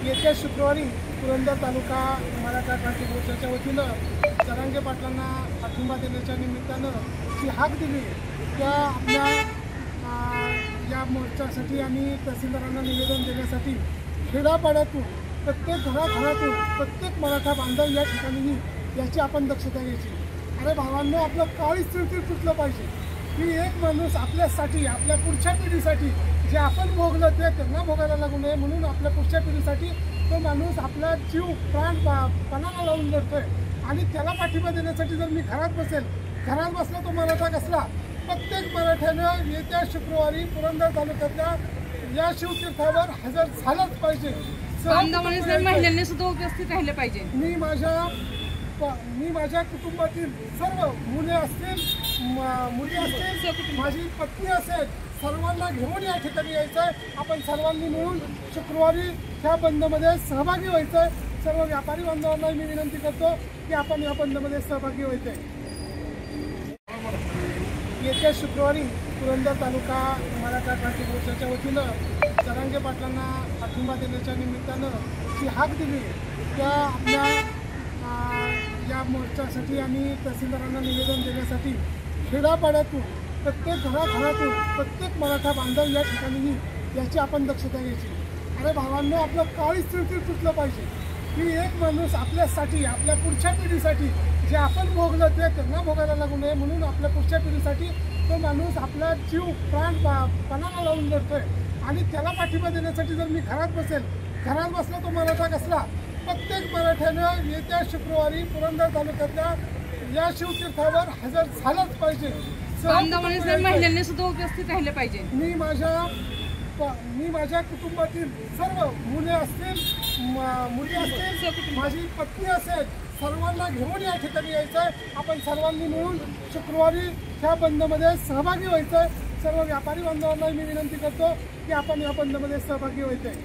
येत्या शुक्रवारी पुरंदर तालुका मराठा क्रांती मोर्चाच्या वतीनं जरांगे पाटलांना पाठिंबा देण्याच्या निमित्तानं जी हाक दिली त्या आपल्या या मोर्चासाठी आणि तहसीलदारांना निवेदन देण्यासाठी खेड्यापाड्यातून प्रत्येक घराघरातून प्रत्येक मराठा बांधव या ठिकाणी याची आपण दक्षता घ्यायची। अरे भावांनो, आपलं काळी स्थिती तुटलं पाहिजे की एक माणूस आपल्यासाठी आपल्या पुढच्या पिढीसाठी जे आपण भोगलं ते त्यांना भोगायला लागू नये म्हणून आपल्या पुढच्या पिढीसाठी तो माणूस आपला जीव प्राण पणाला लावून लढतोय आणि त्याला पाठिंबा देण्यासाठी जर मी घरात बसला तो मराठा कसला, प्रत्येक मराठ्यानं येत्या शुक्रवारी पुरंदर तालुक्यातल्या या शिवतीर्थावर हजर झालंच पाहिजे। महिलांनी सुद्धा उपस्थित राहिले पाहिजे। मी माझ्या कुटुंबातील सर्व मुली असतील माझी पत्नी असेल सर्वांना घेऊन या ठिकाणी यायचं आहे। आपण सर्वांनी मिळून शुक्रवारी ह्या बंदमध्ये सहभागी व्हायचं आहे। सर्व व्यापारी बांधवांना मी विनंती करतो की आपण या बंदमध्ये सहभागी व्हायचं आहे। येत्या शुक्रवारी पुरंदर तालुका मराठा क्रांती मोर्चाच्या वतीनं जरांगे पाटलांना पाठिंबा देण्याच्या निमित्तानं जी हाक दिली त्या आपल्या या मोर्चासाठी आणि तहसीलदारांना निवेदन देण्यासाठी खेड्यापाड्यातून प्रत्येक घराघरातून प्रत्येक मराठा बांधव या ठिकाणी याची आपण दक्षता घ्यायची। अरे भावांनो, आपलं काळी स्थिती तुटलं पाहिजे की एक माणूस आपल्यासाठी आपल्या पुढच्या पिढीसाठी जे आपण भोगलं ते त्यांना भोगायला लागू नये म्हणून आपल्या पुढच्या पिढीसाठी तो माणूस आपला जीव प्राण पणाला लावून लढतोय आणि त्याला पाठिंबा देण्यासाठी जर मी घरात बसला तो मराठा कसला, प्रत्येक मराठ्यानं येत्या शुक्रवारी पुरंदर तालुक्यातल्या या शिवतीर्थावर हजर झालंच पाहिजे। महिलांनी सुद्धा उपस्थित राहिले पाहिजे। मी माझ्या कुटुंबातील सर्व मुली असतील माझी पत्नी असेल सर्वांना घेऊन या ठिकाणी यायचं आहे। आपण सर्वांनी मिळून शुक्रवारी ह्या बंदमध्ये सहभागी व्हायचं आहे। सर्व व्यापारी बांधवांना मी विनंती करतो की आपण या बंदमध्ये सहभागी व्हायचं आहे।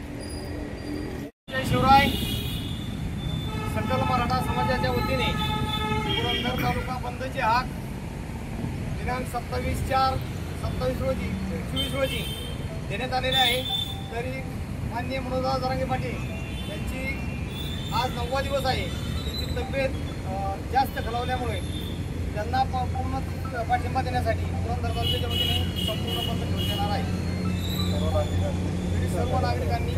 जय शिवराय। सकल मराठा समाजाच्या वतीने पुरंदर तालुका बंदची हाक दिनांक 27/4/27 रोजी देण्यात आलेले आहे। तरी माननीय मनोजदादा जरांगे पाटील यांची आज 9वा दिवस आहे। त्यांची तब्येत जास्त खालावल्यामुळे त्यांना पूर्ण पाठिंबा देण्यासाठी पुरंदर तालुक्याच्या वतीने संपूर्ण बंद ठेवून देणार आहे। सर्व नागरिकांनी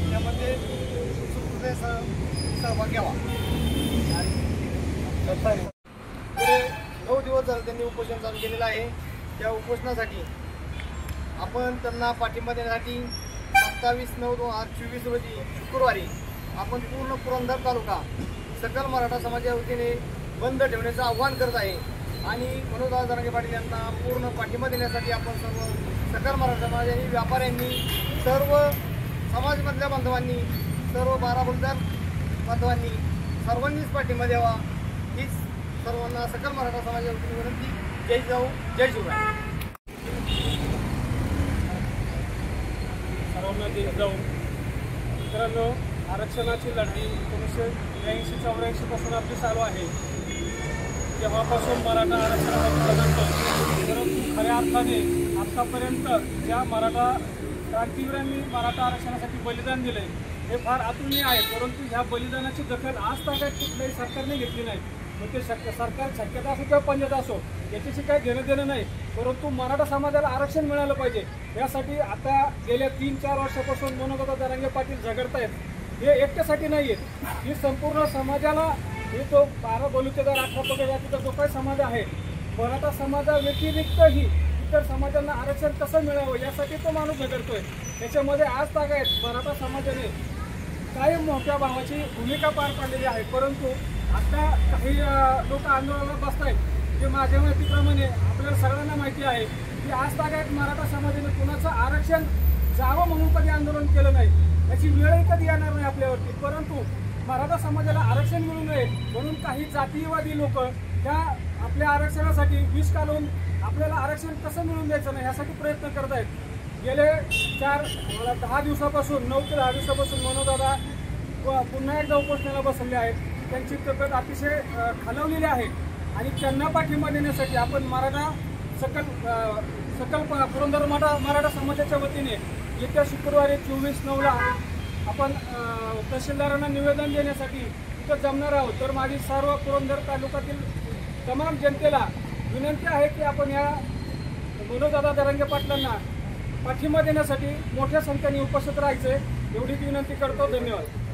त्यामध्ये उत्सुकतेने सहभाग घ्यावा। पुढे 9 दिवस झाले त्यांनी उपोषण चालू केलेलं आहे। त्या उपोषणासाठी आपण त्यांना पाठिंबा देण्यासाठी 27/9/2024 रोजी शुक्रवारी आपण पूर्ण पुरंदर तालुका सकल मराठा समाजाच्या वतीने बंद ठेवण्याचं आव्हान करत आहे आणि मनोजदादा जरांगे पाटील यांना पूर्ण पाठिंबा देण्यासाठी आपण सर्व सकल मराठा समाजाने व्यापाऱ्यांनी सर्व समाजमधल्या बांधवांनी सर्व 12 बुलदार बांधवांनी सर्वांनीच पाठिंबा द्यावा हीच सर्वांना सकल मराठा समाजाच्या वतीने विनंती। जय जय शिवराय। सर्वांना जय जाऊ। मित्रांनो, आरक्षणाची लढाई 1983-84 पासून आपली चालू आहे। तेव्हापासून मराठा आरक्षणासाठी लढतो, परंतु खऱ्या अर्थाने आतापर्यंत ज्या मराठा क्रांतिवीरांनी मराठा आरक्षणासाठी बलिदान दिले हे फार अतुलनीय आहे। परंतु ह्या बलिदानाची दखल आज तागायत कुठल्याही सरकारने घेतली नाही। मग ते सरकार शक्यता असो किंवा पंचायत असो याच्याशी काही घेणं देणं नाही, परंतु मराठा समाजाला आरक्षण मिळालं पाहिजे यासाठी आता गेल्या 3-4 वर्षापासून मनोजदादा जरांगे पाटील झगडतायत। हे एकट्यासाठी नाही आहेत, ही संपूर्ण समाजाला हे जो 12 बलुतेदार 18 पगड जातीचा जो काही समाज आहे मराठा समाजाव्यतिरिक्तही इतर समाजांना आरक्षण कसं मिळावं यासाठी तो माणूस झगडतोय। त्याच्यामध्ये आज तागायत मराठा समाजाने कायम मोठ्या भावाची भूमिका पार पाडलेली आहे। परंतु आता काही लोक आंदोलनाला बसत आहेत जे माझ्या माहितीप्रमाणे आपल्याला सगळ्यांना माहिती आहे की आज तागायत मराठा समाजाने कुणाचं आरक्षण जावं म्हणून कधी आंदोलन केलं नाही, याची वेळही कधी येणार नाही आपल्यावरती। परंतु मराठा समाजाला आरक्षण मिळू नये म्हणून काही जातीयवादी लोक त्या आपल्या आरक्षणासाठी विष घालून आपल्याला आरक्षण कसं मिळून द्यायचं नाही यासाठी प्रयत्न करत आहेत। गेले 10 दिवसापासून 9 ते 10 दिवसापासून मनोजदादा पुन्हा एकदा उपोषणाला बसलेले आहेत। त्यांची तब्येत अतिशय खालावलेली आहे आणि त्यांना पाठिंबा देण्यासाठी आपण मराठा सकल पुरंदर मराठा समाजाच्या वतीने येत्या शुक्रवारी 24/9 आपण तहसीलदारांना निवेदन देण्यासाठी इथं जमणार आहोत. तर माझी सर्व पुरंदर तालुक्यातील तमाम जनतेला विनंती आहे की आपण या मनोजदादा जरांगे पाटलांना पाठिंबा देण्यासाठी मोठ्या संख्येने उपस्थित राहायचे एवढीच विनंती करतो. धन्यवाद.